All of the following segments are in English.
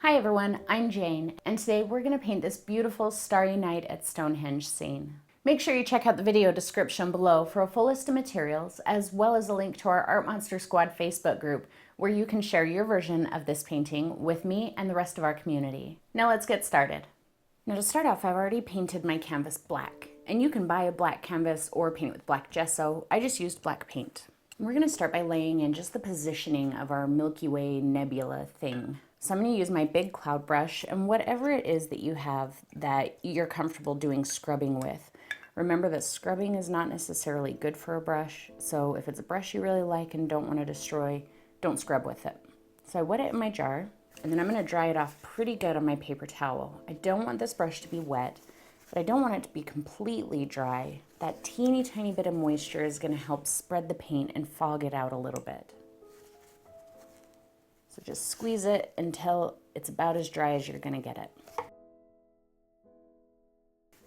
Hi everyone, I'm Jane, and today we're going to paint this beautiful starry night at Stonehenge scene. Make sure you check out the video description below for a full list of materials, as well as a link to our Art Monster Squad Facebook group, where you can share your version of this painting with me and the rest of our community. Now let's get started. Now to start off, I've already painted my canvas black, and you can buy a black canvas or paint it with black gesso. I just used black paint. We're going to start by laying in just the positioning of our Milky Way nebula thing. So I'm going to use my big cloud brush, and whatever it is that you have that you're comfortable doing scrubbing with. Remember that scrubbing is not necessarily good for a brush, so if it's a brush you really like and don't want to destroy, don't scrub with it. So I wet it in my jar, and then I'm going to dry it off pretty good on my paper towel. I don't want this brush to be wet, but I don't want it to be completely dry. That teeny tiny bit of moisture is going to help spread the paint and fog it out a little bit. So just squeeze it until it's about as dry as you're going to get it.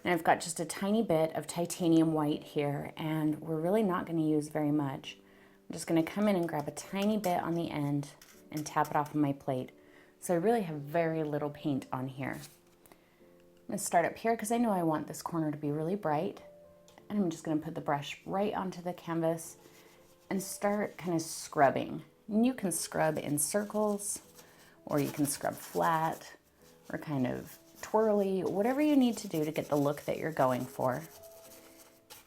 And I've got just a tiny bit of titanium white here, and we're really not going to use very much. I'm just going to come in and grab a tiny bit on the end and tap it off on my plate. So I really have very little paint on here. I'm going to start up here because I know I want this corner to be really bright. And I'm just going to put the brush right onto the canvas and start kind of scrubbing. And you can scrub in circles, or you can scrub flat, or kind of twirly, whatever you need to do to get the look that you're going for.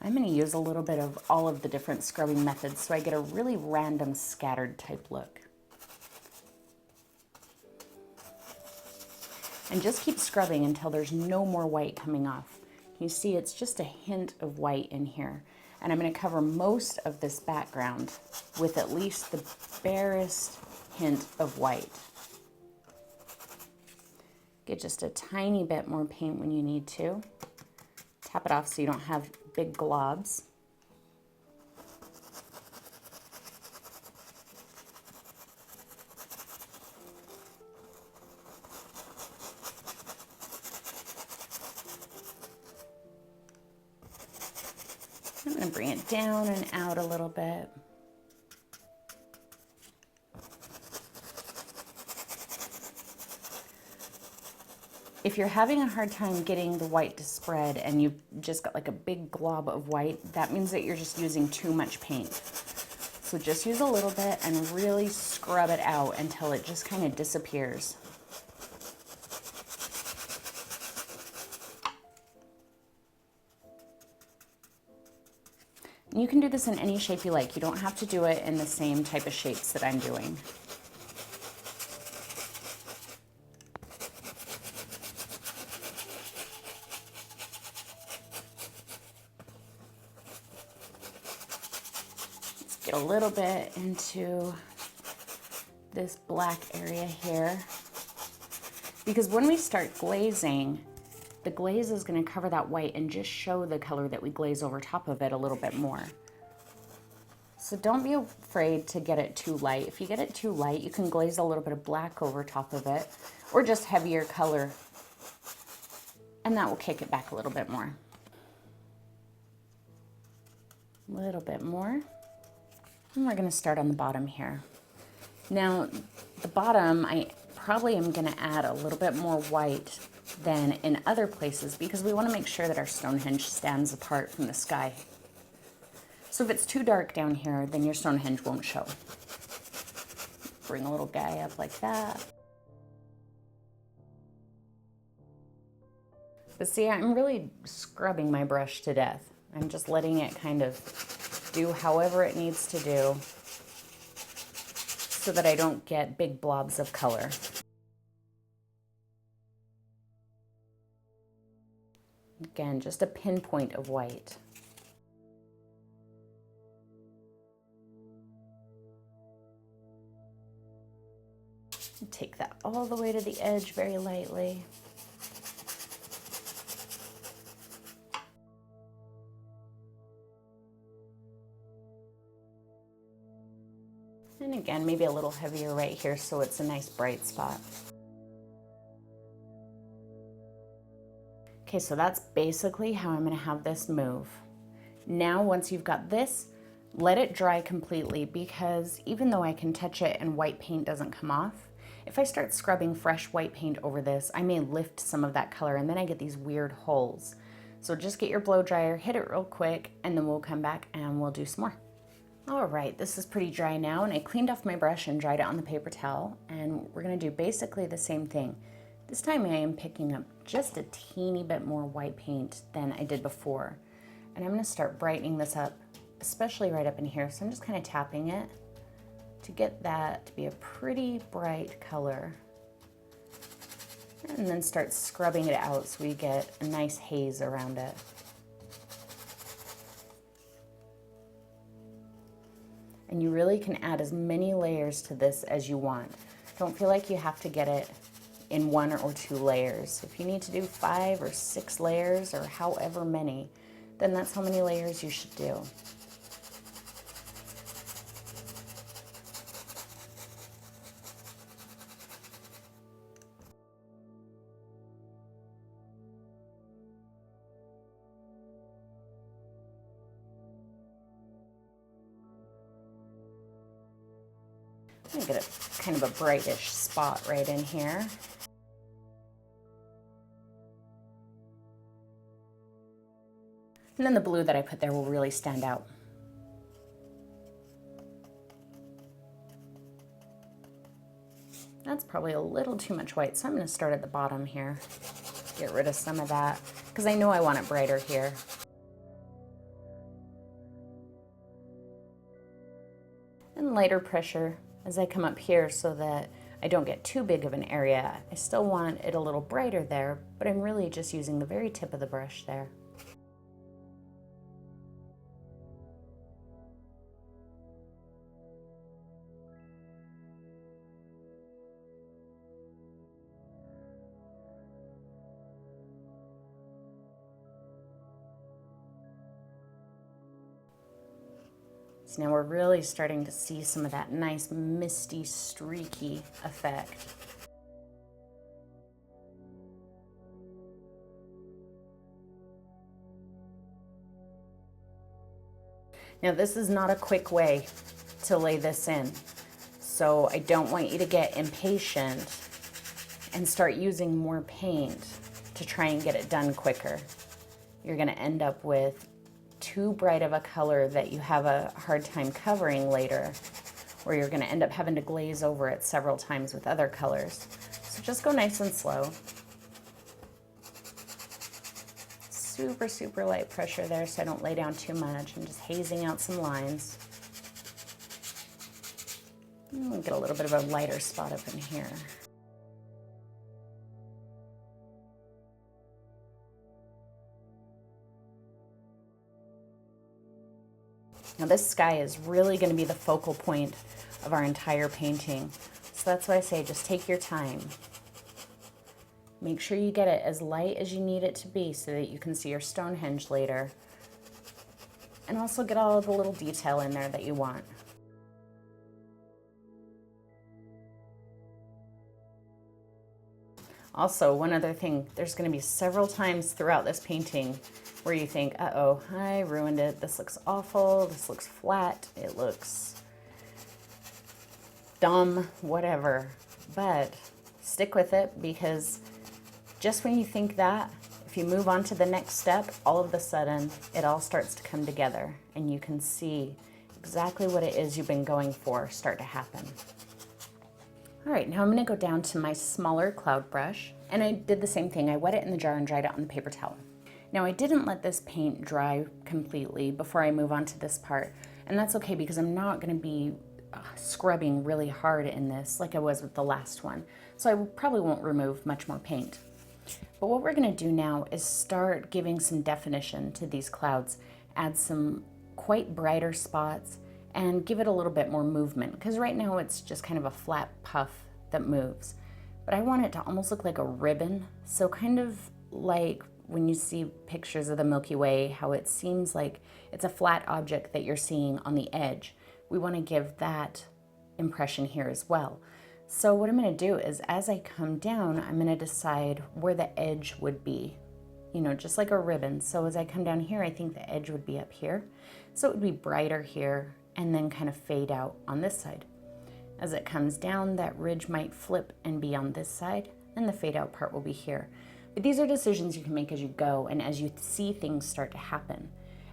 I'm going to use a little bit of all of the different scrubbing methods so I get a really random scattered type look. And just keep scrubbing until there's no more white coming off. You see it's just a hint of white in here. And I'm going to cover most of this background with at least the barest hint of white. Get just a tiny bit more paint when you need to. Tap it off so you don't have big globs. I'm going to bring it down and out a little bit. If you're having a hard time getting the white to spread and you've just got like a big glob of white, that means that you're just using too much paint. So just use a little bit and really scrub it out until it just kind of disappears. You can do this in any shape you like. You don't have to do it in the same type of shapes that I'm doing. Let's get a little bit into this black area here. Because when we start glazing, the glaze is going to cover that white and just show the color that we glaze over top of it a little bit more. So don't be afraid to get it too light. If you get it too light, you can glaze a little bit of black over top of it, or just heavier color, and that will kick it back a little bit more. A little bit more. And we're going to start on the bottom here. Now, the bottom, I probably am going to add a little bit more white than in other places because we want to make sure that our Stonehenge stands apart from the sky. So if it's too dark down here, then your Stonehenge won't show. Bring a little guy up like that. But see, I'm really scrubbing my brush to death. I'm just letting it kind of do however it needs to do so that I don't get big blobs of color. Again, just a pinpoint of white. Take that all the way to the edge very lightly. And again, maybe a little heavier right here so it's a nice bright spot. Okay, so that's basically how I'm going to have this move. Now, once you've got this, let it dry completely, because even though I can touch it and white paint doesn't come off, If I start scrubbing fresh white paint over this, I may lift some of that color and then I get these weird holes. So just get your blow dryer, hit it real quick, and then we'll come back and we'll do some more. All right, this is pretty dry now, and I cleaned off my brush and dried it on the paper towel, and we're gonna do basically the same thing. This time I am picking up just a teeny bit more white paint than I did before. And I'm gonna start brightening this up, especially right up in here. So I'm just kind of tapping it to get that to be a pretty bright color. And then start scrubbing it out so we get a nice haze around it. And you really can add as many layers to this as you want. Don't feel like you have to get it in 1 or 2 layers. If you need to do 5 or 6 layers or however many, then that's how many layers you should do. I'm gonna get a kind of a brightish spot right in here. And then the blue that I put there will really stand out. That's probably a little too much white, so I'm gonna start at the bottom here. Get rid of some of that, because I know I want it brighter here. And lighter pressure as I come up here so that I don't get too big of an area. I still want it a little brighter there, but I'm really just using the very tip of the brush there. So now we're really starting to see some of that nice misty, streaky effect. Now this is not a quick way to lay this in, so I don't want you to get impatient and start using more paint to try and get it done quicker. You're gonna end up with too bright of a color that you have a hard time covering later, or you're going to end up having to glaze over it several times with other colors. So just go nice and slow. Super, super light pressure there so I don't lay down too much. I'm just hazing out some lines. And get a little bit of a lighter spot up in here. Now this sky is really going to be the focal point of our entire painting. So that's why I say just take your time. Make sure you get it as light as you need it to be so that you can see your Stonehenge later. And also get all of the little detail in there that you want. Also, one other thing, there's going to be several times throughout this painting where you think, uh-oh, I ruined it. This looks awful. This looks flat. It looks dumb, whatever. But stick with it, because just when you think that, if you move on to the next step, all of a sudden it all starts to come together and you can see exactly what it is you've been going for start to happen. All right, now I'm gonna go down to my smaller cloud brush, and I did the same thing. I wet it in the jar and dried it on the paper towel. Now I didn't let this paint dry completely before I move on to this part, and that's okay because I'm not gonna be scrubbing really hard in this like I was with the last one, so I probably won't remove much more paint. But what we're gonna do now is start giving some definition to these clouds, add some quite brighter spots, and give it a little bit more movement, because right now it's just kind of a flat puff that moves. But I want it to almost look like a ribbon, so kind of like when you see pictures of the Milky Way, how it seems like it's a flat object that you're seeing on the edge. We want to give that impression here as well. So what I'm going to do is, as I come down, I'm going to decide where the edge would be, you know, just like a ribbon. So as I come down here, I think the edge would be up here. So it would be brighter here and then kind of fade out on this side. As it comes down, that ridge might flip and be on this side, and the fade out part will be here. But these are decisions you can make as you go and as you see things start to happen.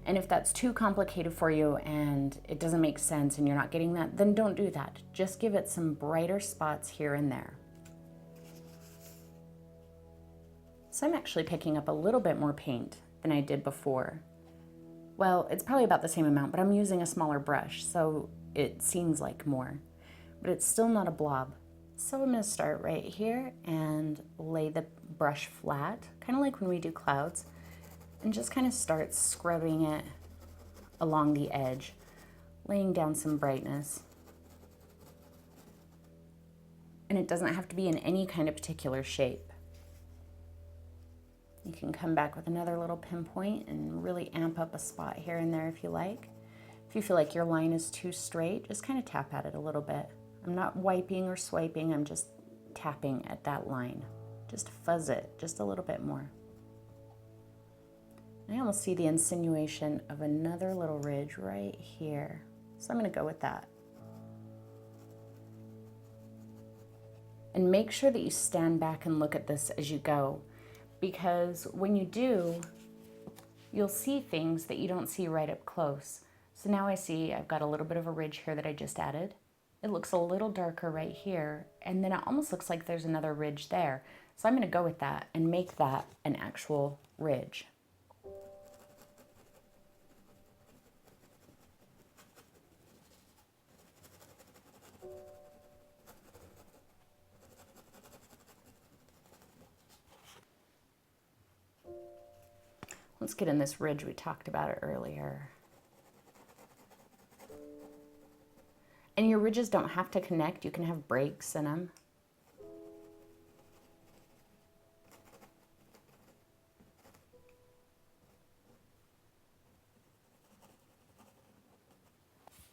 And if that's too complicated for you and it doesn't make sense and you're not getting that, then don't do that. Just give it some brighter spots here and there. So I'm actually picking up a little bit more paint than I did before. Well, it's probably about the same amount, but I'm using a smaller brush, so it seems like more. But it's still not a blob. So I'm going to start right here and lay the brush flat, kind of like when we do clouds, and just kind of start scrubbing it along the edge, laying down some brightness. And it doesn't have to be in any kind of particular shape. You can come back with another little pinpoint and really amp up a spot here and there if you like. If you feel like your line is too straight, just kind of tap at it a little bit. I'm not wiping or swiping, I'm just tapping at that line. Just fuzz it just a little bit more. I almost see the insinuation of another little ridge right here. So I'm going to go with that. And make sure that you stand back and look at this as you go, because when you do, you'll see things that you don't see right up close. So now I see I've got a little bit of a ridge here that I just added. It looks a little darker right here, and then it almost looks like there's another ridge there. So I'm going to go with that and make that an actual ridge. Let's get in this ridge, we talked about it earlier. And your ridges don't have to connect, you can have breaks in them.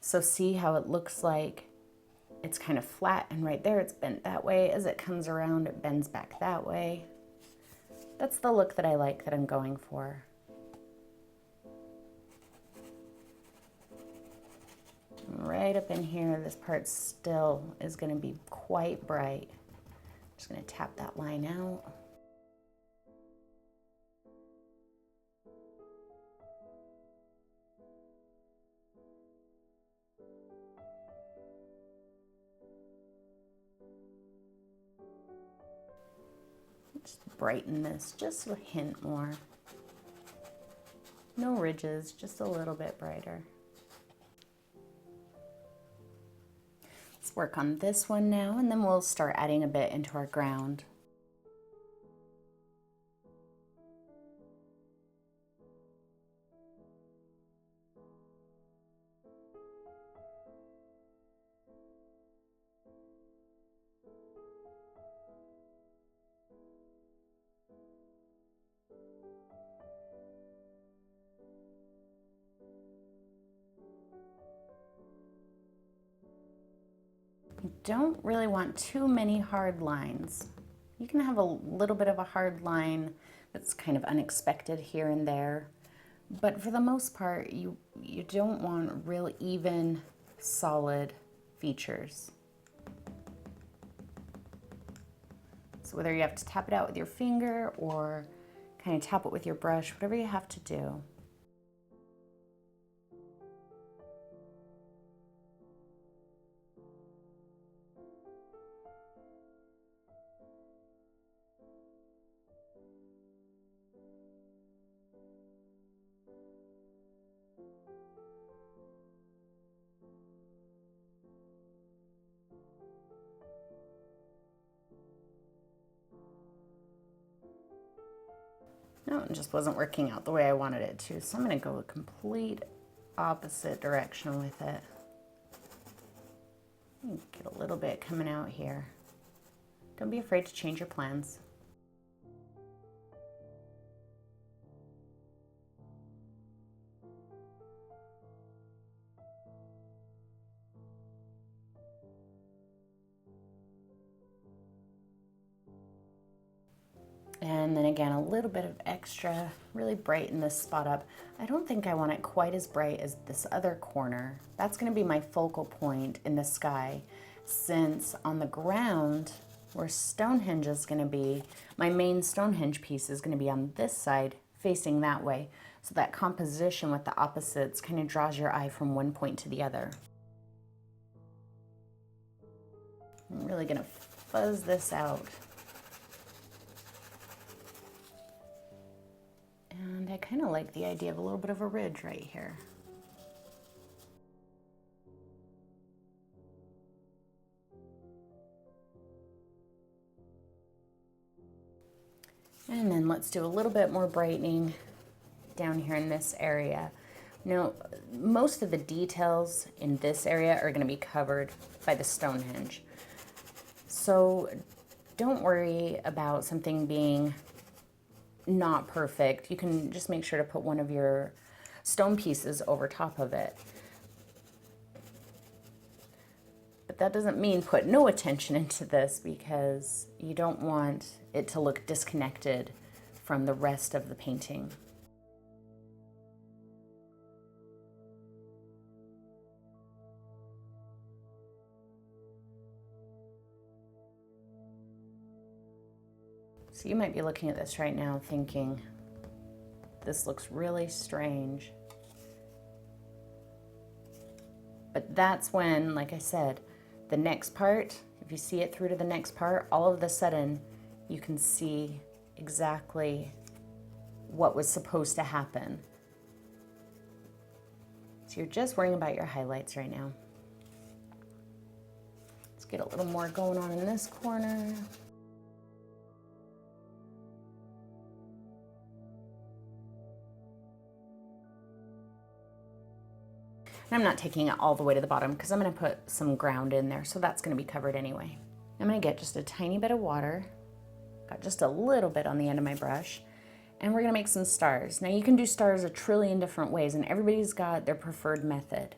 So see how it looks like it's kind of flat, and right there it's bent that way. As it comes around, it bends back that way. That's the look that I like, that I'm going for. Right up in here, this part still is going to be quite bright. Just going to tap that line out. Just brighten this just a hint more. No ridges, just a little bit brighter. Let's work on this one now, and then we'll start adding a bit into our ground. You don't really want too many hard lines. You can have a little bit of a hard line that's kind of unexpected here and there, but for the most part, you don't want real even, solid features. So whether you have to tap it out with your finger or kind of tap it with your brush, whatever you have to do. No, it just wasn't working out the way I wanted it to, so I'm going to go a complete opposite direction with it. Get a little bit coming out here. Don't be afraid to change your plans. And then again, a little bit of extra, really brighten this spot up. I don't think I want it quite as bright as this other corner. That's going to be my focal point in the sky. since on the ground where Stonehenge is going to be, my main Stonehenge piece is going to be on this side facing that way. So that composition with the opposites kind of draws your eye from one point to the other. I'm really going to fuzz this out. And I kind of like the idea of a little bit of a ridge right here. And then let's do a little bit more brightening down here in this area. Now, most of the details in this area are going to be covered by the Stonehenge. So don't worry about something being not perfect. You can just make sure to put one of your stone pieces over top of it. But that doesn't mean put no attention into this, because you don't want it to look disconnected from the rest of the painting. So you might be looking at this right now thinking, this looks really strange. But that's when, like I said, the next part, if you see it through to the next part, all of a sudden you can see exactly what was supposed to happen. So you're just worrying about your highlights right now. Let's get a little more going on in this corner. And I'm not taking it all the way to the bottom because I'm going to put some ground in there, so that's going to be covered anyway. I'm going to get just a tiny bit of water, got just a little bit on the end of my brush, and we're going to make some stars. Now you can do stars a trillion different ways, and everybody's got their preferred method,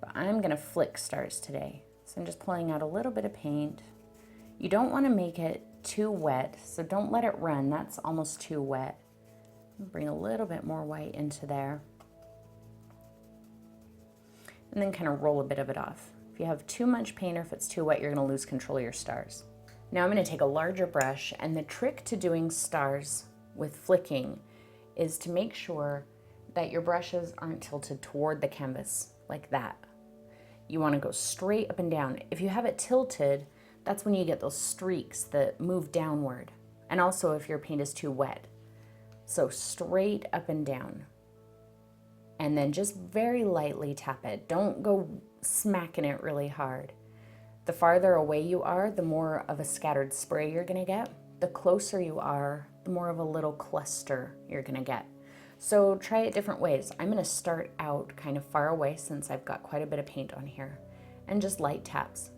but I'm going to flick stars today. So I'm just pulling out a little bit of paint. You don't want to make it too wet, so don't let it run. That's almost too wet. Bring a little bit more white into there. And then kind of roll a bit of it off. If you have too much paint or if it's too wet, you're going to lose control of your stars. Now I'm going to take a larger brush, and the trick to doing stars with flicking is to make sure that your brushes aren't tilted toward the canvas like that. You want to go straight up and down. If you have it tilted, that's when you get those streaks that move downward. And also if your paint is too wet. So straight up and down. And then just very lightly tap it. Don't go smacking it really hard. The farther away you are, the more of a scattered spray you're gonna get. The closer you are, the more of a little cluster you're gonna get. So try it different ways. I'm gonna start out kind of far away since I've got quite a bit of paint on here, and just light taps.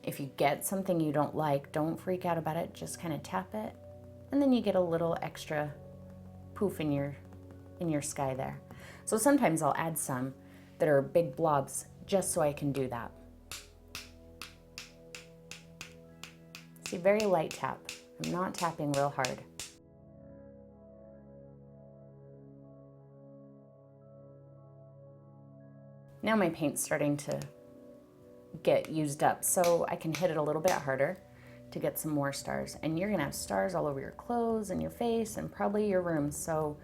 If you get something you don't like, don't freak out about it, just kind of tap it, and then you get a little extra poof in your sky there. So sometimes I'll add some that are big blobs just so I can do that. See, very light tap. I'm not tapping real hard. Now my paint's starting to get used up, so I can hit it a little bit harder to get some more stars. And you're gonna have stars all over your clothes and your face and probably your room. So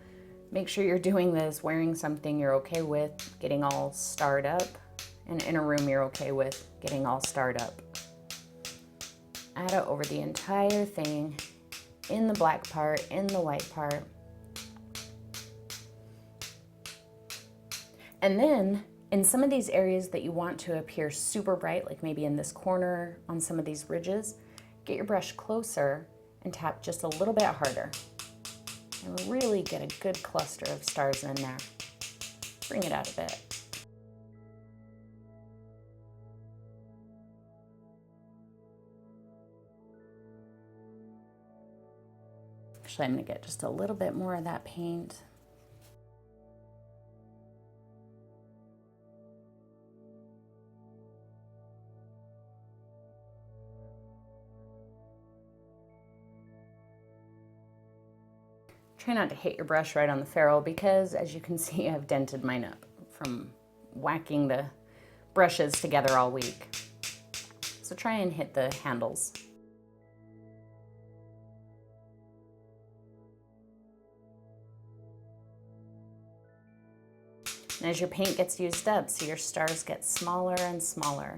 make sure you're doing this wearing something you're okay with getting all starred up, and in a room you're okay with getting all starred up. Add it over the entire thing, in the black part, in the white part. And then in some of these areas that you want to appear super bright, like maybe in this corner on some of these ridges, get your brush closer and tap just a little bit harder. And really get a good cluster of stars in there. Bring it out a bit. Actually, I'm going to get just a little bit more of that paint. Try not to hit your brush right on the ferrule because, as you can see, I've dented mine up from whacking the brushes together all week. So try and hit the handles. And as your paint gets used up, see your stars get smaller and smaller.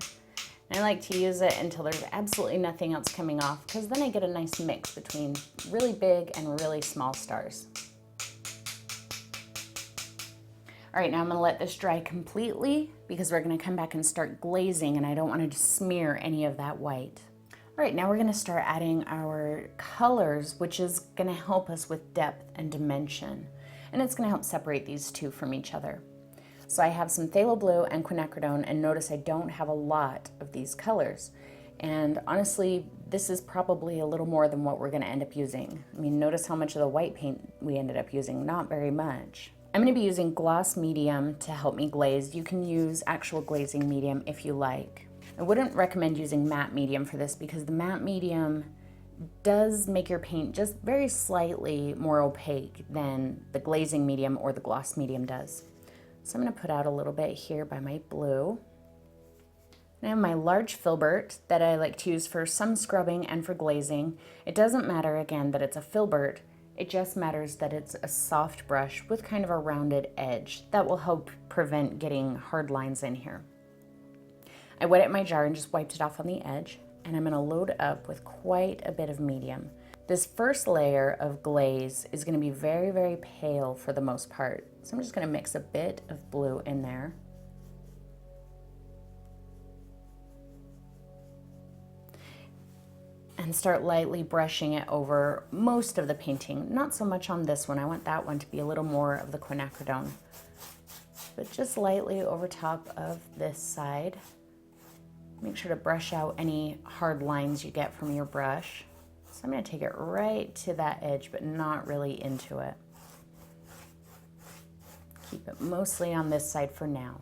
And I like to use it until there's absolutely nothing else coming off, because then I get a nice mix between really big and really small stars. All right, now I'm gonna let this dry completely because we're gonna come back and start glazing, and I don't want to smear any of that white. All right, now we're gonna start adding our colors, which is gonna help us with depth and dimension. And it's gonna help separate these two from each other. So I have some Phthalo Blue and Quinacridone, and notice I don't have a lot of these colors. And honestly, this is probably a little more than what we're gonna end up using. I mean, notice how much of the white paint we ended up using, not very much. I'm gonna be using gloss medium to help me glaze. You can use actual glazing medium if you like. I wouldn't recommend using matte medium for this because the matte medium does make your paint just very slightly more opaque than the glazing medium or the gloss medium does. So I'm going to put out a little bit here by my blue. And I have my large filbert that I like to use for some scrubbing and for glazing. It doesn't matter, again, that it's a filbert. It just matters that it's a soft brush with kind of a rounded edge. That will help prevent getting hard lines in here. I wet it in my jar and just wiped it off on the edge. And I'm going to load up with quite a bit of medium. This first layer of glaze is going to be very, very pale for the most part. So I'm just going to mix a bit of blue in there. And start lightly brushing it over most of the painting. Not so much on this one. I want that one to be a little more of the quinacridone. But just lightly over top of this side. Make sure to brush out any hard lines you get from your brush. So I'm going to take it right to that edge, but not really into it. Keep it mostly on this side for now.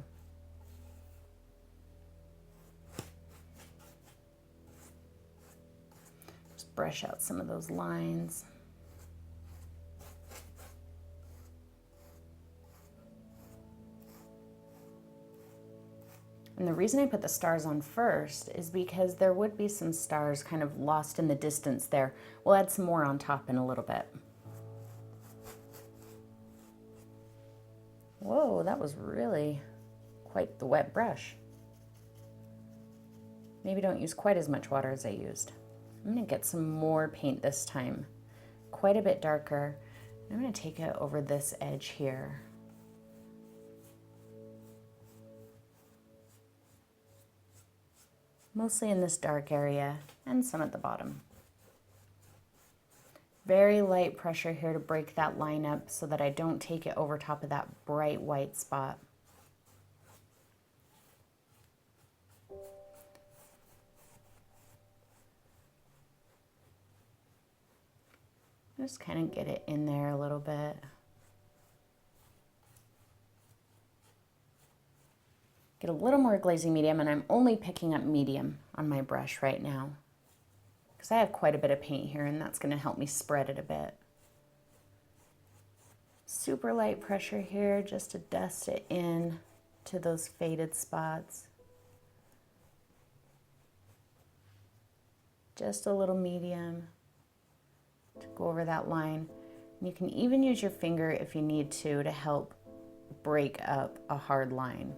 Just brush out some of those lines. And the reason I put the stars on first is because there would be some stars kind of lost in the distance there. We'll add some more on top in a little bit. Whoa, that was really quite the wet brush. Maybe don't use quite as much water as I used. I'm gonna get some more paint this time, quite a bit darker. I'm gonna take it over this edge here. Mostly in this dark area and some at the bottom. Very light pressure here to break that line up so that I don't take it over top of that bright white spot. Just kind of get it in there a little bit. Get a little more glazing medium, and I'm only picking up medium on my brush right now because I have quite a bit of paint here, and that's going to help me spread it a bit. Super light pressure here just to dust it in to those faded spots. Just a little medium to go over that line. And you can even use your finger if you need to help break up a hard line.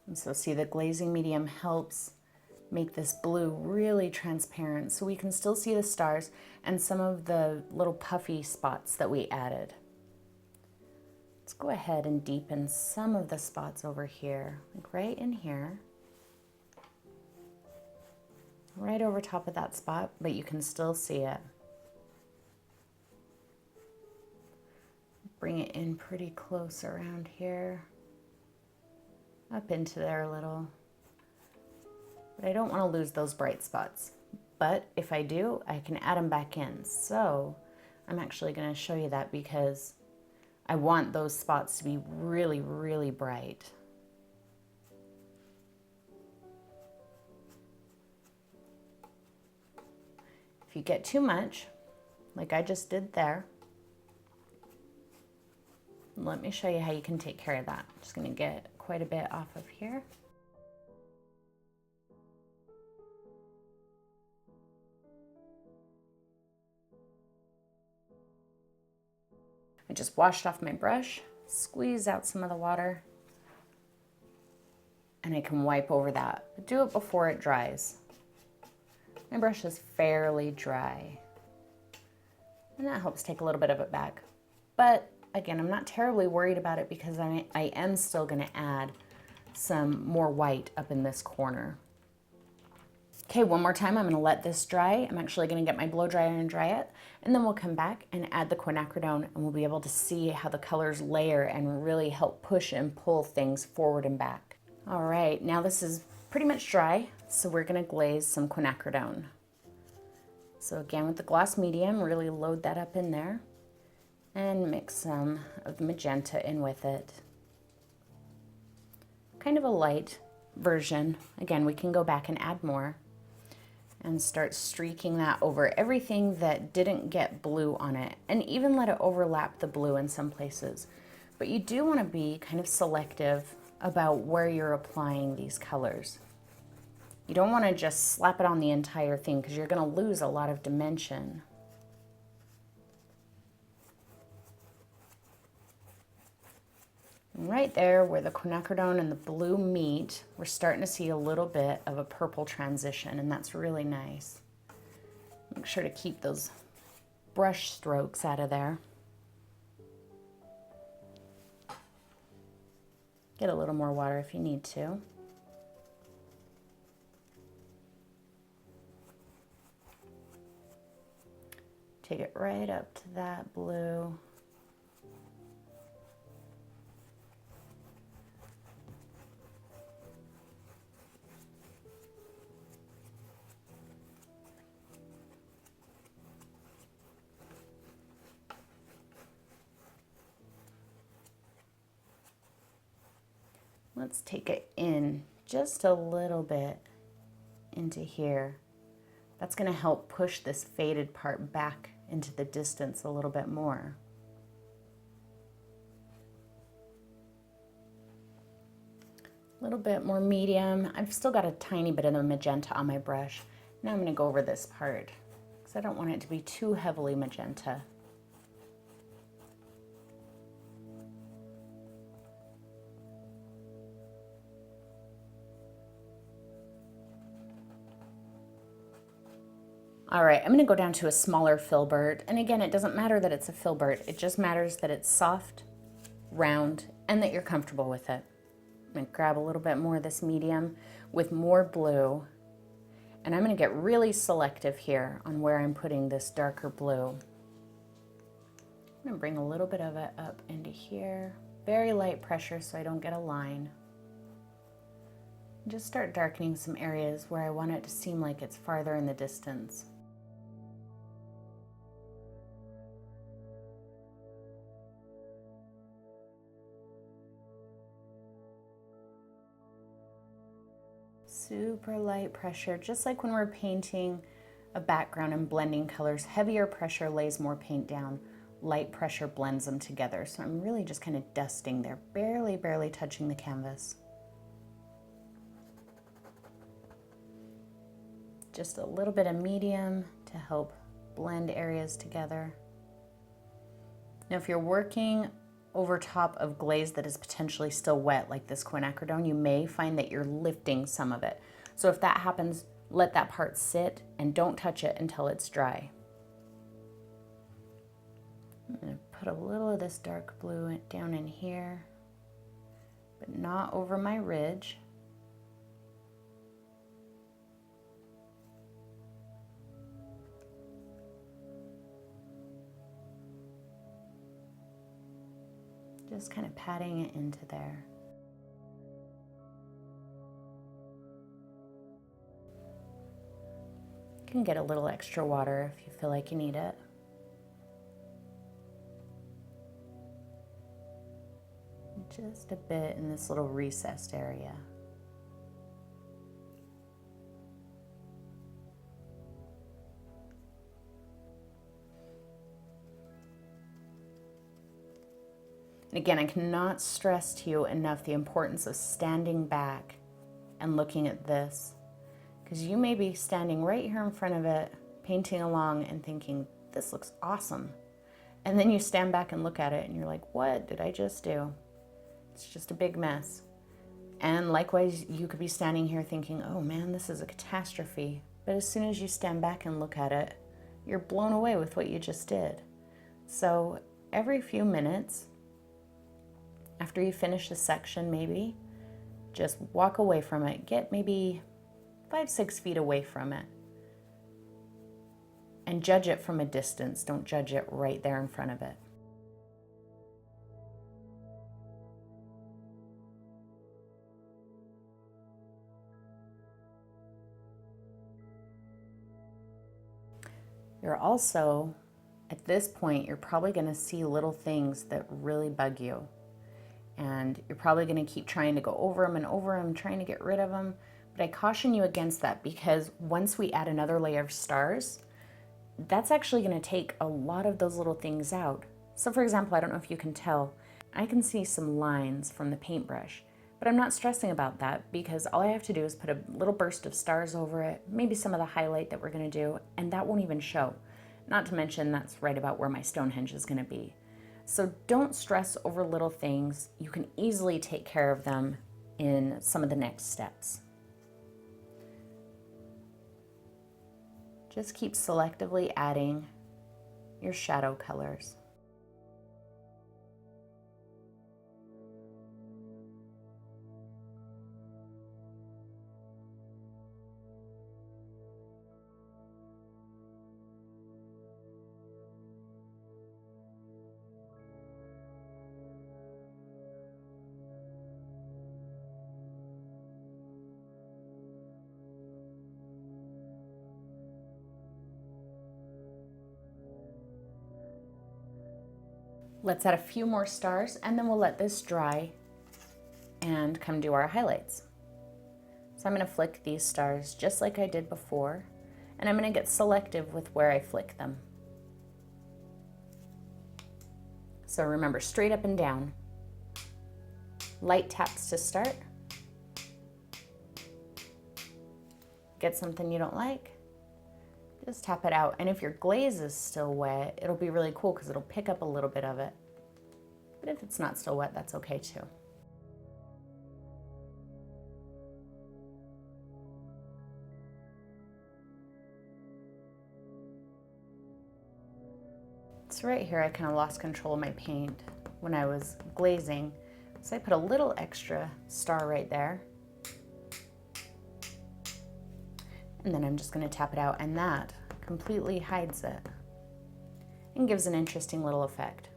And so see, the glazing medium helps make this blue really transparent so we can still see the stars and some of the little puffy spots that we added. Let's go ahead and deepen some of the spots over here, like right in here. Right over top of that spot, but you can still see it. Bring it in pretty close around here. Up into there a little. But I don't want to lose those bright spots. But if I do, I can add them back in. So I'm actually going to show you that because I want those spots to be really, really bright. If you get too much, like I just did there, let me show you how you can take care of that. I'm just gonna get quite a bit off of here. I just washed off my brush, squeeze out some of the water, and I can wipe over that. But do it before it dries. My brush is fairly dry, and that helps take a little bit of it back. But again, I'm not terribly worried about it because I am still gonna add some more white up in this corner. Okay, one more time, I'm gonna let this dry. I'm actually gonna get my blow dryer and dry it, and then we'll come back and add the quinacridone, and we'll be able to see how the colors layer and really help push and pull things forward and back. All right, now this is pretty much dry, so we're gonna glaze some quinacridone. So again, with the gloss medium, really load that up in there and mix some of the magenta in with it. Kind of a light version. Again, we can go back and add more and start streaking that over everything that didn't get blue on it, and even let it overlap the blue in some places. But you do want to be kind of selective about where you're applying these colors. You don't want to just slap it on the entire thing because you're going to lose a lot of dimension. And right there where the quinacridone and the blue meet, we're starting to see a little bit of a purple transition, and that's really nice. Make sure to keep those brush strokes out of there. Get a little more water if you need to. Take it right up to that blue. Let's take it in just a little bit into here. That's going to help push this faded part back into the distance a little bit more. A little bit more medium. I've still got a tiny bit of the magenta on my brush. Now I'm going to go over this part because I don't want it to be too heavily magenta. All right, I'm gonna go down to a smaller filbert. And again, it doesn't matter that it's a filbert. It just matters that it's soft, round, and that you're comfortable with it. I'm gonna grab a little bit more of this medium with more blue. And I'm gonna get really selective here on where I'm putting this darker blue. I'm gonna bring a little bit of it up into here. Very light pressure so I don't get a line. Just start darkening some areas where I want it to seem like it's farther in the distance. Super light pressure, just like when we're painting a background and blending colors. Heavier pressure lays more paint down. Light pressure blends them together. So I'm really just kind of dusting there, barely touching the canvas. Just a little bit of medium to help blend areas together. Now, if you're working over top of glaze that is potentially still wet, like this quinacridone, you may find that you're lifting some of it. So if that happens, let that part sit and don't touch it until it's dry. I'm going to put a little of this dark blue down in here, but not over my ridge. Just kind of patting it into there. You can get a little extra water if you feel like you need it. just a bit in this little recessed area. And again, I cannot stress to you enough the importance of standing back and looking at this, because you may be standing right here in front of it, painting along and thinking, this looks awesome. And then you stand back and look at it and you're like, what did I just do? It's just a big mess. And likewise, you could be standing here thinking, oh man, this is a catastrophe. But as soon as you stand back and look at it, you're blown away with what you just did. So every few minutes, after you finish a section maybe, just walk away from it. Get maybe 5-6 feet away from it. And judge it from a distance. Don't judge it right there in front of it. You're also, at this point, you're probably going to see little things that really bug you. And you're probably going to keep trying to go over them and over them, trying to get rid of them. But I caution you against that, because once we add another layer of stars, that's actually going to take a lot of those little things out. So for example, I don't know if you can tell, I can see some lines from the paintbrush, but I'm not stressing about that, because all I have to do is put a little burst of stars over it, maybe some of the highlight that we're going to do, and that won't even show. Not to mention that's right about where my Stonehenge is going to be. So don't stress over little things. You can easily take care of them in some of the next steps. Just keep selectively adding your shadow colors. Let's add a few more stars and then we'll let this dry and come do our highlights. So I'm going to flick these stars just like I did before, and I'm going to get selective with where I flick them. So remember, straight up and down. Light taps to start. Get something you don't like, just tap it out. And if your glaze is still wet, it'll be really cool because it'll pick up a little bit of it. But if it's not still wet, that's okay too. So right here, I kind of lost control of my paint when I was glazing. So I put a little extra star right there. And then I'm just going to tap it out, and that completely hides it and gives an interesting little effect.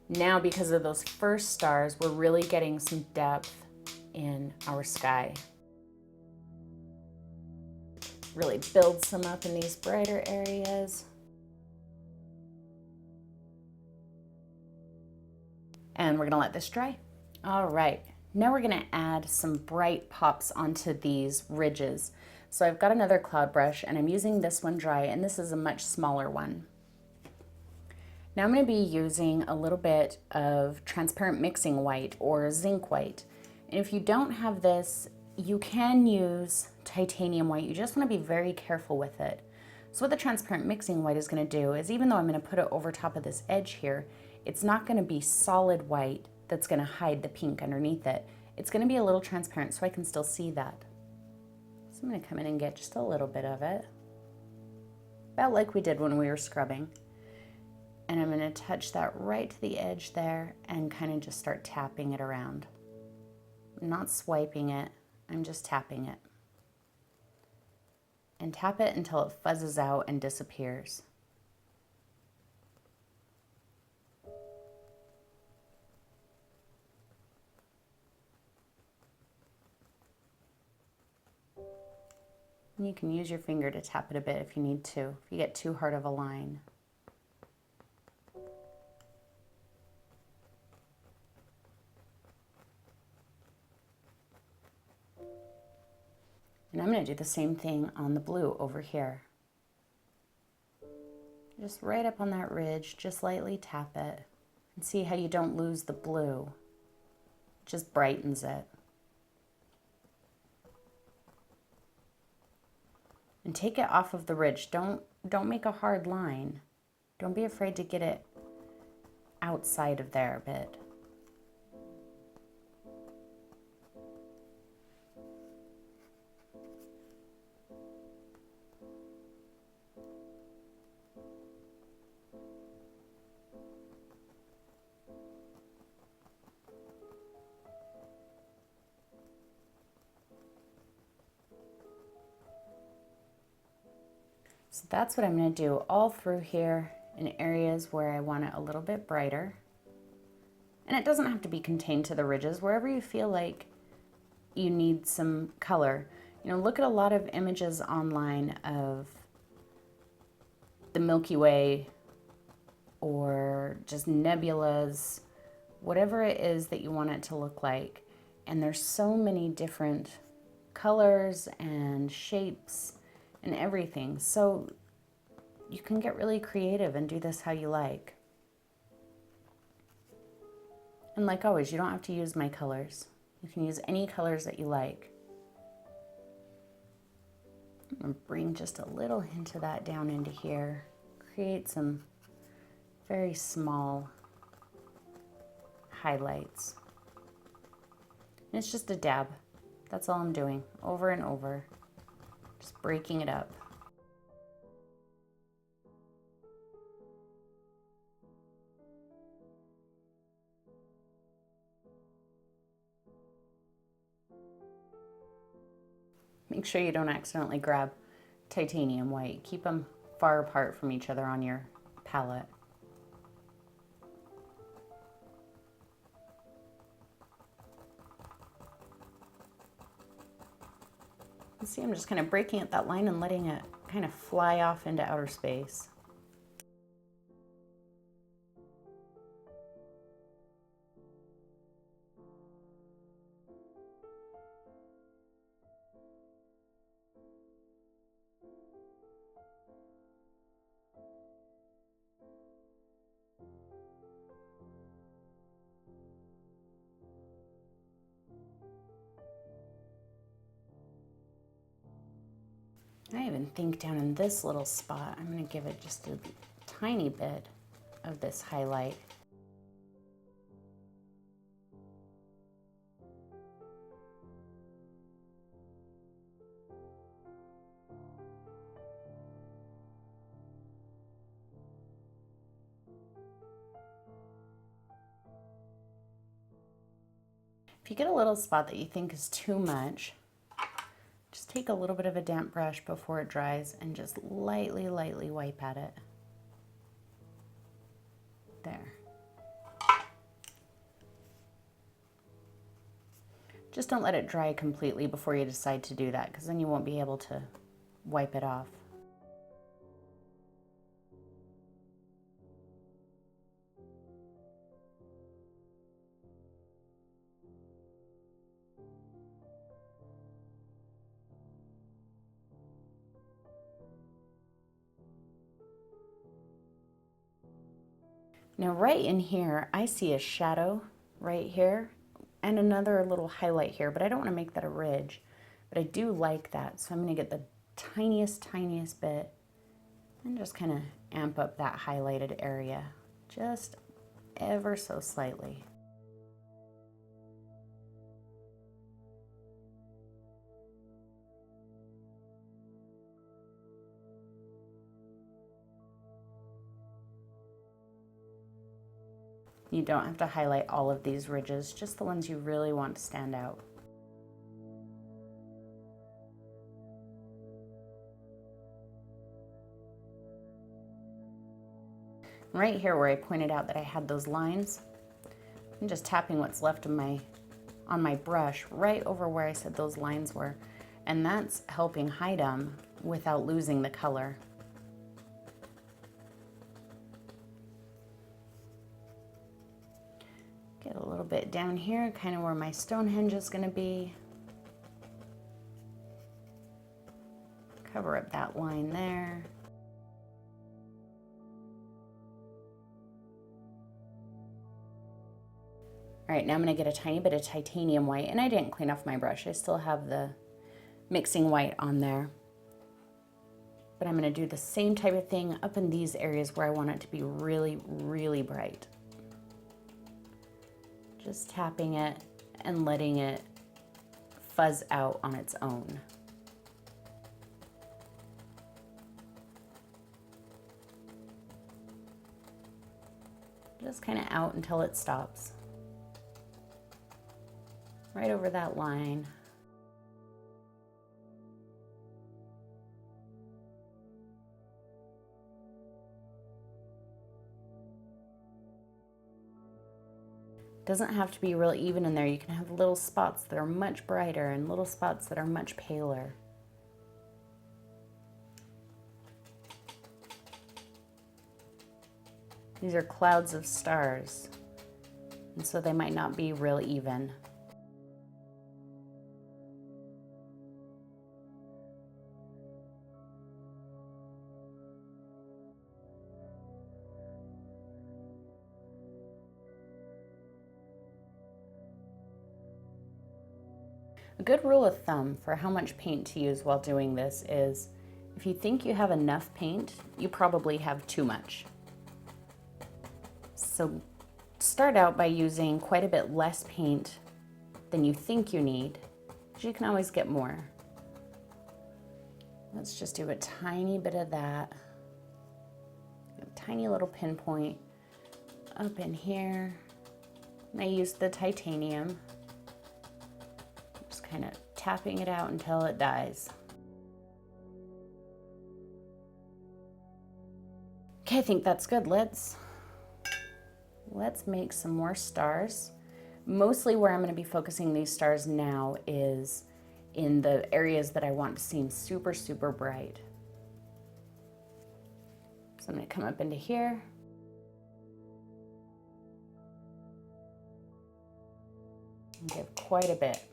Now, because of those first stars, we're really getting some depth in our sky. Really build some up in these brighter areas. And we're gonna let this dry. All right, now we're gonna add some bright pops onto these ridges. So I've got another cloud brush and I'm using this one dry, and this is a much smaller one. Now I'm going to be using a little bit of transparent mixing white or zinc white. And if you don't have this, you can use titanium white. You just want to be very careful with it. So what the transparent mixing white is going to do is, even though I'm going to put it over top of this edge here, it's not going to be solid white that's going to hide the pink underneath it. It's going to be a little transparent so I can still see that. So I'm going to come in and get just a little bit of it, about like we did when we were scrubbing. And I'm going to touch that right to the edge there and kind of just start tapping it around. I'm not swiping it, I'm just tapping it. And tap it until it fuzzes out and disappears. And you can use your finger to tap it a bit if you need to, if you get too hard of a line. And I'm going to do the same thing on the blue over here. Just right up on that ridge, just lightly tap it. And see how you don't lose the blue. It just brightens it. And take it off of the ridge. Don't make a hard line. Don't be afraid to get it outside of there a bit. So that's what I'm going to do all through here in areas where I want it a little bit brighter. And it doesn't have to be contained to the ridges, wherever you feel like you need some color. You know, look at a lot of images online of the Milky Way or just nebulas, whatever it is that you want it to look like. And there's so many different colors and shapes and everything. So you can get really creative and do this how you like. And like always, you don't have to use my colors. You can use any colors that you like. I'm going to bring just a little hint of that down into here. Create some very small highlights. And it's just a dab. That's all I'm doing, over and over. Just breaking it up. Make sure you don't accidentally grab titanium white. Keep them far apart from each other on your palette. And see, I'm just kind of breaking at that line and letting it kind of fly off into outer space. I even think down in this little spot, I'm going to give it just a tiny bit of this highlight. If you get a little spot that you think is too much, just take a little bit of a damp brush before it dries and just lightly, lightly wipe at it. There. Just don't let it dry completely before you decide to do that, because then you won't be able to wipe it off. Now right in here, I see a shadow right here and another little highlight here, but I don't want to make that a ridge, but I do like that. So I'm going to get the tiniest bit and just kind of amp up that highlighted area just ever so slightly. You don't have to highlight all of these ridges, just the ones you really want to stand out. Right here where I pointed out that I had those lines, I'm just tapping what's left of on my brush right over where I said those lines were, and that's helping hide them without losing the color. Get a little bit down here, kind of where my Stonehenge is going to be. cover up that line there. All right, now I'm gonna get a tiny bit of titanium white, and I didn't clean off my brush. I still have the mixing white on there. But I'm gonna do the same type of thing up in these areas where I want it to be really, really bright. Just tapping it and letting it fuzz out on its own. Just kind of out until it stops. Right over that line. Doesn't have to be real even in there. You can have little spots that are much brighter and little spots that are much paler. These are clouds of stars, and so they might not be real even. A good rule of thumb for how much paint to use while doing this is, if you think you have enough paint, you probably have too much. So start out by using quite a bit less paint than you think you need, because you can always get more. Let's just do a tiny bit of that. A tiny little pinpoint up in here. And I used the titanium. Just kind of tapping it out until it dies. Okay, I think that's good. Let's make some more stars. Mostly where I'm going to be focusing these stars now is in the areas that I want to seem super, super bright. So I'm going to come up into here. And give quite a bit.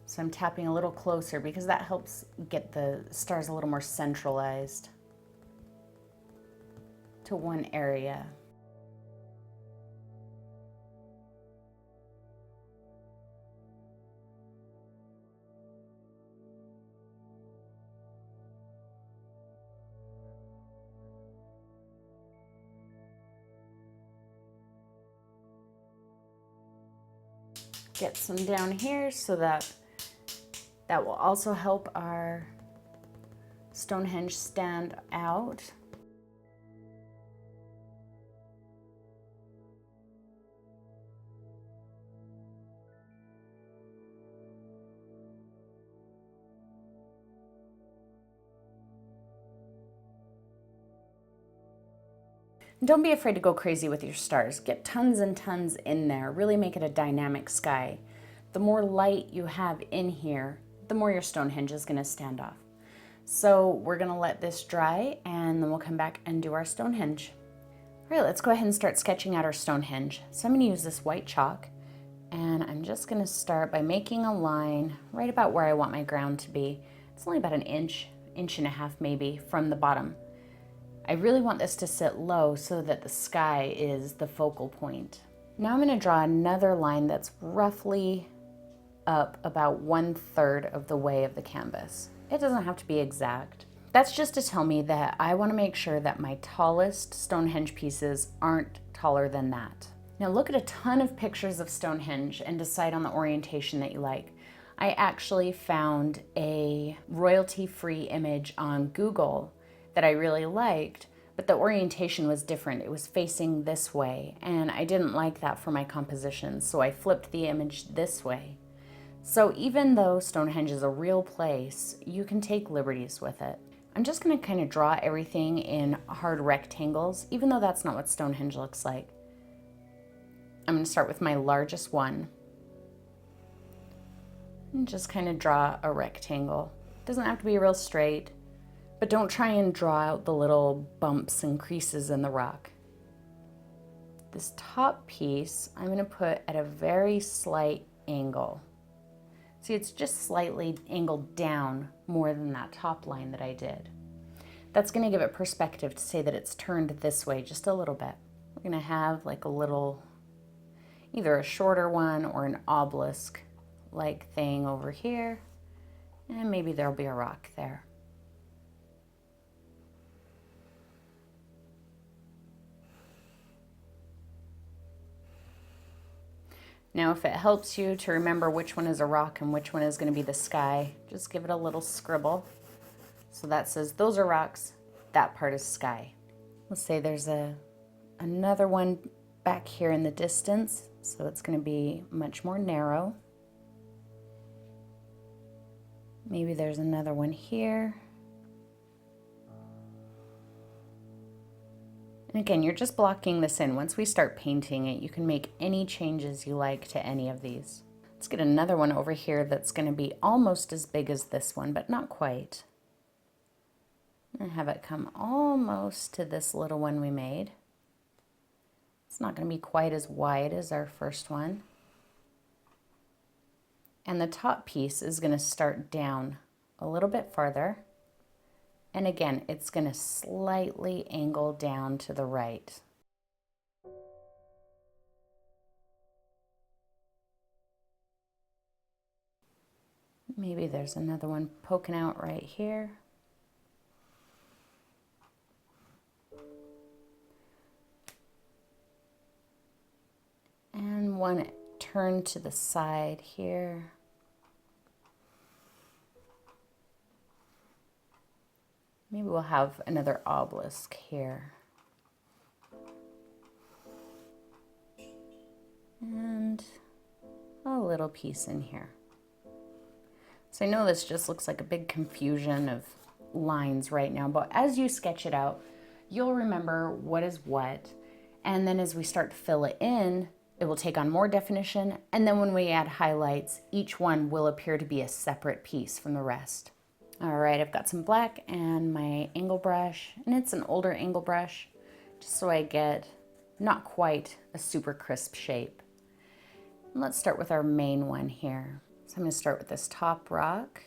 So I'm tapping a little closer because that helps get the stars a little more centralized to one area. Get some down here so that will also help our Stonehenge stand out. Don't be afraid to go crazy with your stars. Get tons and tons in there. Really make it a dynamic sky. The more light you have in here, the more your Stonehenge is going to stand off. So we're going to let this dry and then we'll come back and do our Stonehenge. All right, let's go ahead and start sketching out our Stonehenge. So I'm going to use this white chalk and I'm just going to start by making a line right about where I want my ground to be. It's only about an inch, inch and a half maybe from the bottom. I really want this to sit low so that the sky is the focal point. Now I'm going to draw another line that's roughly up about 1/3 of the way of the canvas. It doesn't have to be exact. That's just to tell me that I want to make sure that my tallest Stonehenge pieces aren't taller than that. Now look at a ton of pictures of Stonehenge and decide on the orientation that you like. I actually found a royalty-free image on Google that I really liked, but the orientation was different. It was facing this way, and I didn't like that for my composition, so I flipped the image this way. So even though Stonehenge is a real place, you can take liberties with it. I'm just going to kind of draw everything in hard rectangles, even though that's not what Stonehenge looks like. I'm going to start with my largest one and just kind of draw a rectangle. It doesn't have to be real straight, but don't try and draw out the little bumps and creases in the rock. This top piece I'm going to put at a very slight angle. See, it's just slightly angled down more than that top line that I did. That's going to give it perspective to say that it's turned this way just a little bit. We're going to have like a little, either a shorter one or an obelisk-like thing over here, and maybe there'll be a rock there. Now, if it helps you to remember which one is a rock and which one is going to be the sky, just give it a little scribble. So that says those are rocks, that part is sky. Let's say there's another one back here in the distance, so it's going to be much more narrow. Maybe there's another one here. And again, you're just blocking this in. Once we start painting it, you can make any changes you like to any of these. Let's get another one over here that's going to be almost as big as this one, but not quite. And have it come almost to this little one we made. It's not going to be quite as wide as our first one. And the top piece is going to start down a little bit farther. And again, it's going to slightly angle down to the right. Maybe there's another one poking out right here. And one turned to the side here. Maybe we'll have another obelisk here. And a little piece in here. So I know this just looks like a big confusion of lines right now, but as you sketch it out, you'll remember what is what. And then as we start to fill it in, it will take on more definition. And then when we add highlights, each one will appear to be a separate piece from the rest. All right, I've got some black and my angle brush, and it's an older angle brush, just so I get not quite a super crisp shape. And let's start with our main one here. So I'm going to start with this top rock.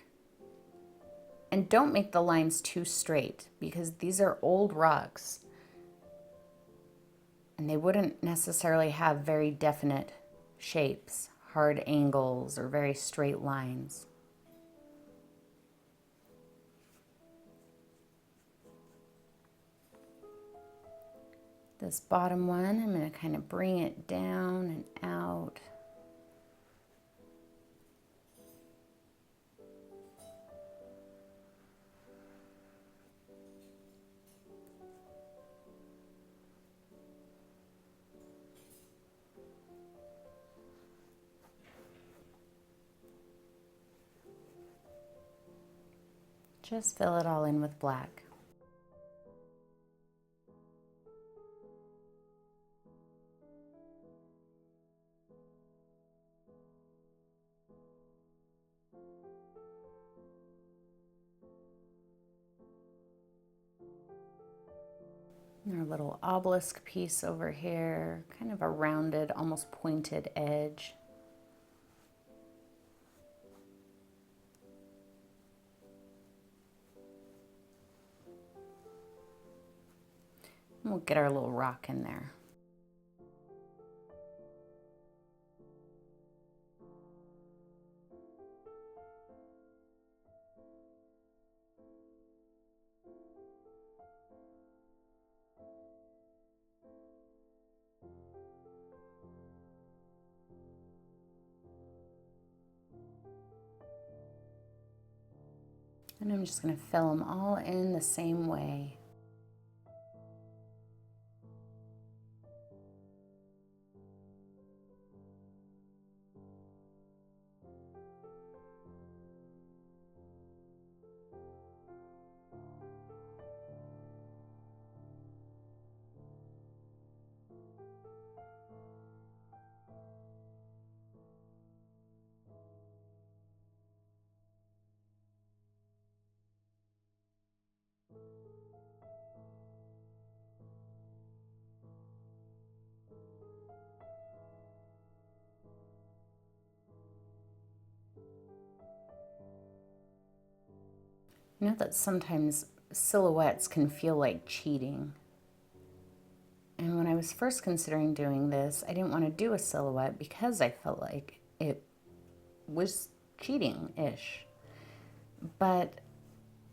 And don't make the lines too straight, because these are old rocks. And they wouldn't necessarily have very definite shapes, hard angles, or very straight lines. This bottom one, I'm going to kind of bring it down and out. Just fill it all in with black. And our little obelisk piece over here, kind of a rounded, almost pointed edge. And we'll get our little rock in there. And I'm just going to fill them all in the same way. I know that sometimes silhouettes can feel like cheating. And when I was first considering doing this, I didn't want to do a silhouette because I felt like it was cheating-ish. But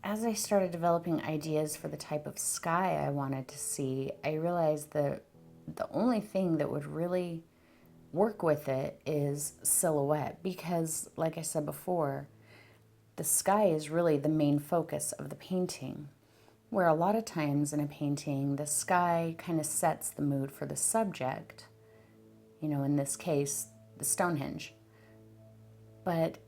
as I started developing ideas for the type of sky I wanted to see, I realized that the only thing that would really work with it is silhouette, because like I said before, the sky is really the main focus of the painting, where a lot of times in a painting, the sky kind of sets the mood for the subject, you know, in this case, the Stonehenge. But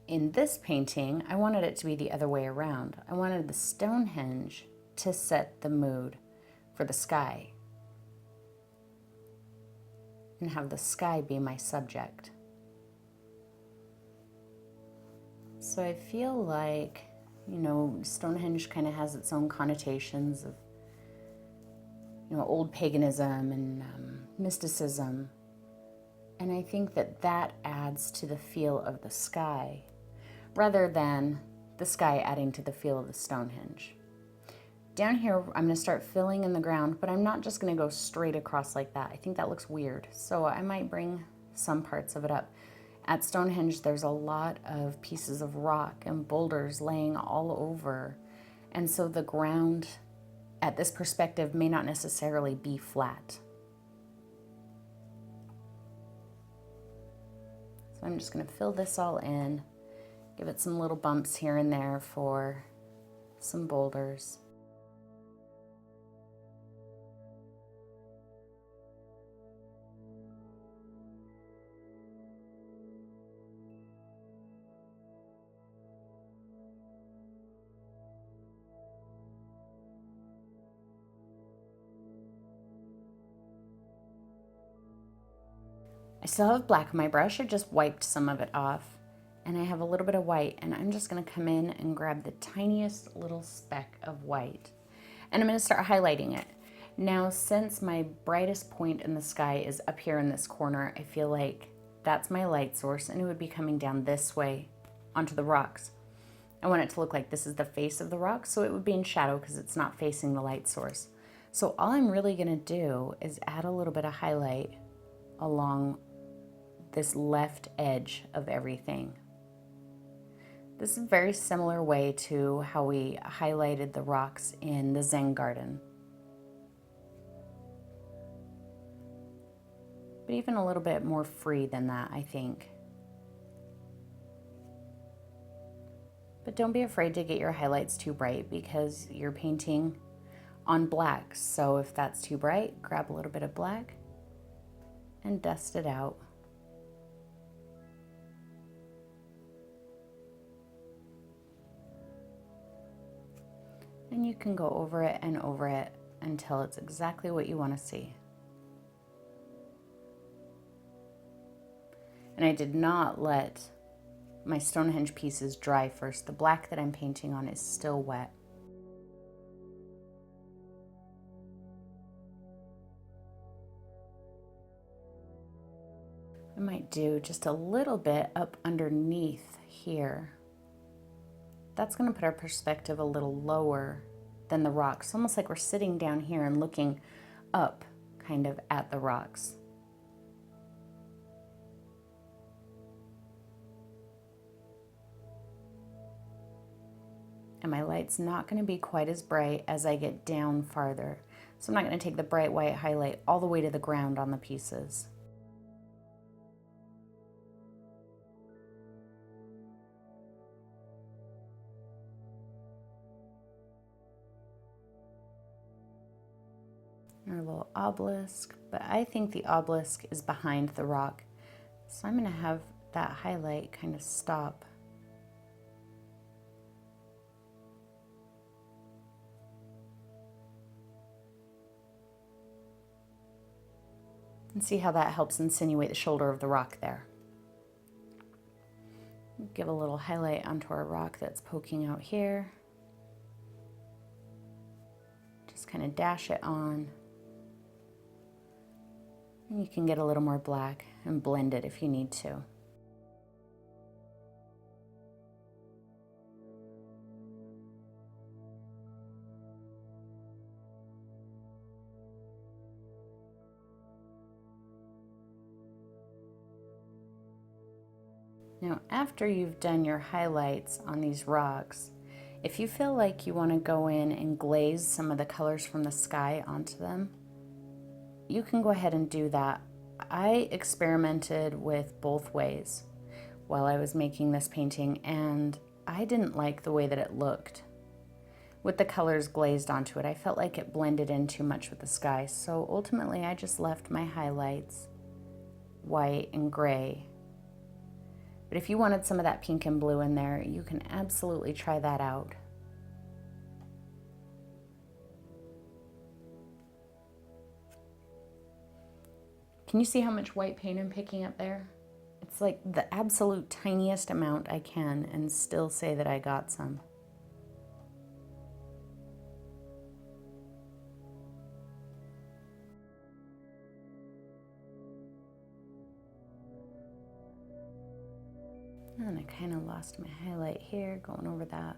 in this painting, I wanted it to be the other way around. I wanted the Stonehenge to set the mood for the sky and have the sky be my subject. So I feel like, you know, Stonehenge kind of has its own connotations of, you know, old paganism and mysticism. And I think that that adds to the feel of the sky, rather than the sky adding to the feel of the Stonehenge. Down here, I'm going to start filling in the ground, but I'm not just going to go straight across like that. I think that looks weird. So I might bring some parts of it up. At Stonehenge, there's a lot of pieces of rock and boulders laying all over. And so the ground at this perspective may not necessarily be flat. So I'm just going to fill this all in, give it some little bumps here and there for some boulders. I still have black on my brush. I just wiped some of it off, and I have a little bit of white, and I'm just going to come in and grab the tiniest little speck of white, and I'm going to start highlighting it. Now, since my brightest point in the sky is up here in this corner, I feel like that's my light source, and it would be coming down this way onto the rocks. I want it to look like this is the face of the rock, so it would be in shadow because it's not facing the light source. So all I'm really going to do is add a little bit of highlight along this left edge of everything. This is a very similar way to how we highlighted the rocks in the Zen garden. But even a little bit more free than that, I think. But don't be afraid to get your highlights too bright because you're painting on black. So if that's too bright, grab a little bit of black and dust it out. And you can go over it and over it until it's exactly what you want to see. And I did not let my Stonehenge pieces dry first. The black that I'm painting on is still wet. I might do just a little bit up underneath here. That's going to put our perspective a little lower than the rocks, almost like we're sitting down here and looking up kind of at the rocks. And my light's not going to be quite as bright as I get down farther. So I'm not going to take the bright white highlight all the way to the ground on the pieces. Our little obelisk, but I think the obelisk is behind the rock. So I'm going to have that highlight kind of stop. And see how that helps insinuate the shoulder of the rock there. Give a little highlight onto our rock that's poking out here. Just kind of dash it on. And you can get a little more black and blend it if you need to. Now, after you've done your highlights on these rocks, if you feel like you want to go in and glaze some of the colors from the sky onto them, you can go ahead and do that. I experimented with both ways while I was making this painting, and I didn't like the way that it looked. With the colors glazed onto it, I felt like it blended in too much with the sky, so ultimately I just left my highlights white and gray. But if you wanted some of that pink and blue in there, you can absolutely try that out. Can you see how much white paint I'm picking up there? It's like the absolute tiniest amount I can and still say that I got some. And I kind of lost my highlight here, going over that.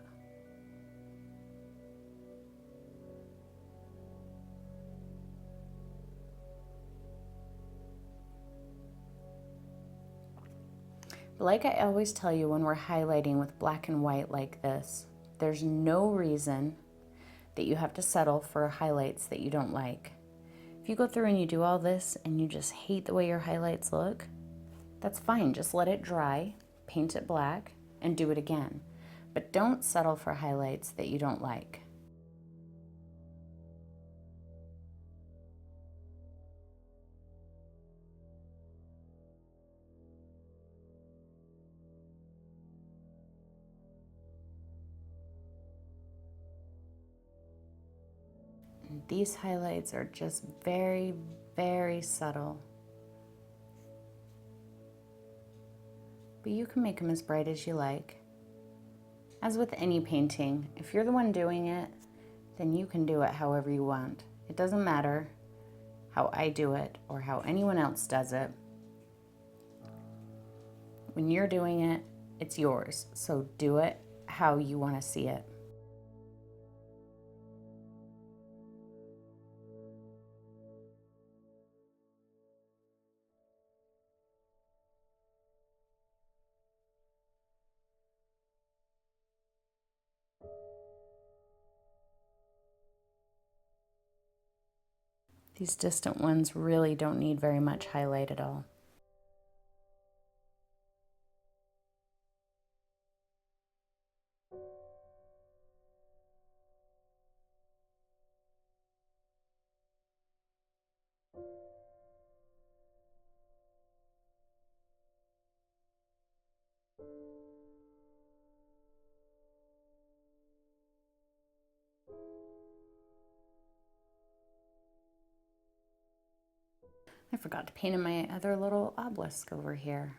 But like I always tell you when we're highlighting with black and white like this, there's no reason that you have to settle for highlights that you don't like. If you go through and you do all this and you just hate the way your highlights look, that's fine. Just let it dry, paint it black, and do it again. But don't settle for highlights that you don't like. And these highlights are just very, very subtle. But you can make them as bright as you like. As with any painting, if you're the one doing it, then you can do it however you want. It doesn't matter how I do it or how anyone else does it. When you're doing it, it's yours. So do it how you want to see it. These distant ones really don't need very much highlight at all. I forgot to paint in my other little obelisk over here.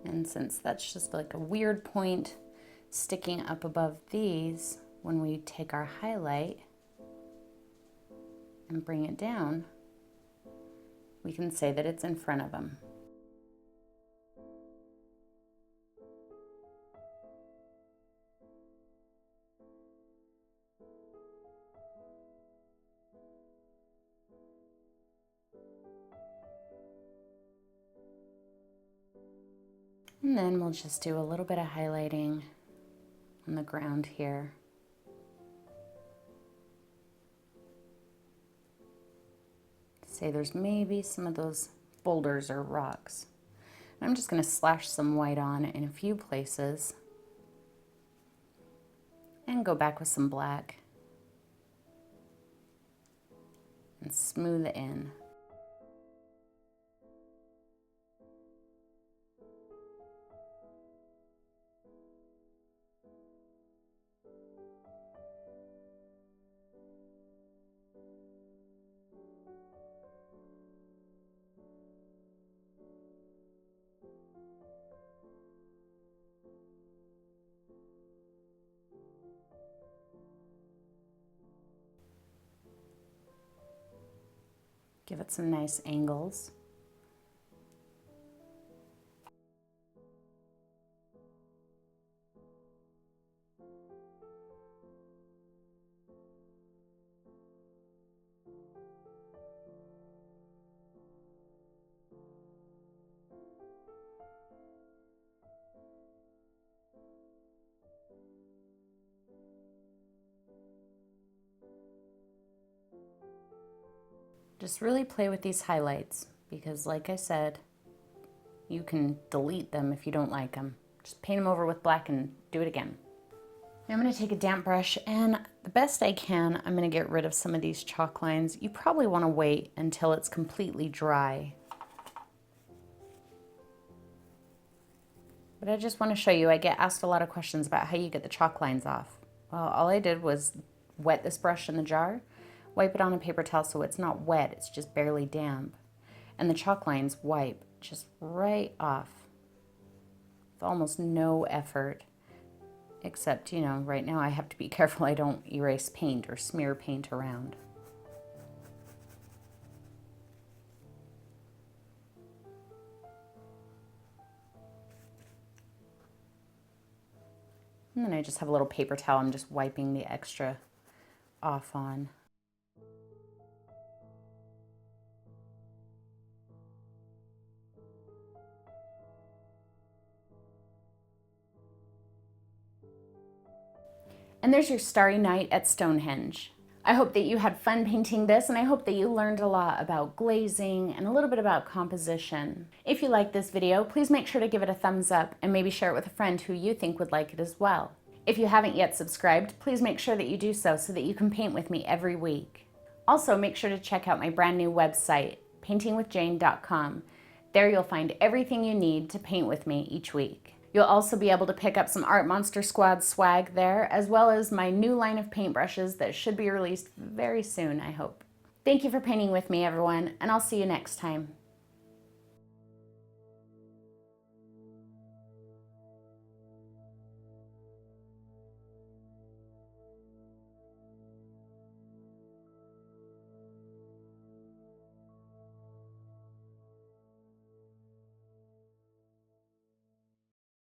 And since that's just like a weird point sticking up above these, when we take our highlight and bring it down, we can say that it's in front of them. And then we'll just do a little bit of highlighting on the ground here. Say there's maybe some of those boulders or rocks. And I'm just going to slash some white on in a few places and go back with some black and smooth it in. Give it some nice angles. Just really play with these highlights because, like I said, you can delete them if you don't like them. Just paint them over with black and do it again. Now I'm going to take a damp brush, and the best I can, I'm going to get rid of some of these chalk lines. You probably want to wait until it's completely dry. But I just want to show you, I get asked a lot of questions about how you get the chalk lines off. Well, all I did was wet this brush in the jar, wipe it on a paper towel so it's not wet, it's just barely damp. And the chalk lines wipe just right off with almost no effort. Except, you know, right now I have to be careful I don't erase paint or smear paint around. And then I just have a little paper towel I'm just wiping the extra off on. And there's your starry night at Stonehenge. I hope that you had fun painting this, and I hope that you learned a lot about glazing and a little bit about composition. If you like this video, please make sure to give it a thumbs up and maybe share it with a friend who you think would like it as well. If you haven't yet subscribed, please make sure that you do so that you can paint with me every week. Also, make sure to check out my brand new website, paintingwithjane.com. There you'll find everything you need to paint with me each week. You'll also be able to pick up some Art Monster Squad swag there, as well as my new line of paintbrushes that should be released very soon, I hope. Thank you for painting with me, everyone, and I'll see you next time.